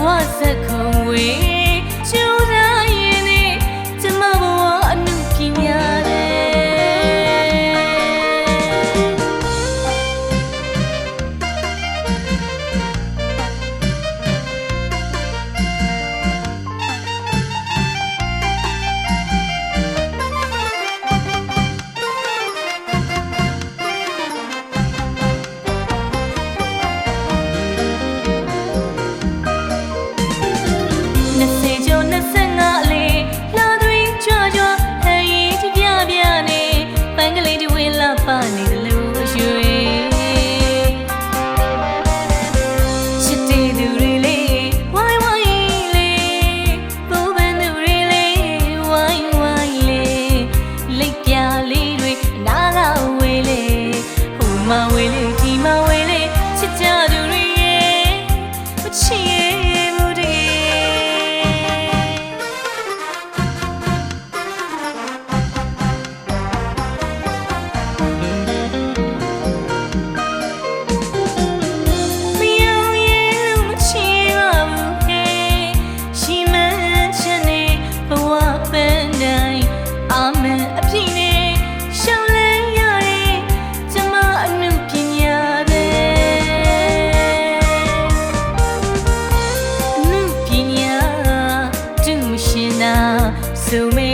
ဝဇက်ခုံဝေးကျူရာရင်နေကျမဘဝအနုပညာတဲ့ပါနေလို့ရွှေချစ်တဲ့သူတွေလေးဝိုင်းဝိုင်းလေးပူပန်သူတွေလေးဝိုင်းဝိုင်းလေးလိပ်ပြလေးတွေနားကဝေးလေးဟိုမဝေးလေးဒီမဝေးလေးချစ်ကြသူတွေရဲ့မချစ်ရဲ့ဘူးတဲ့So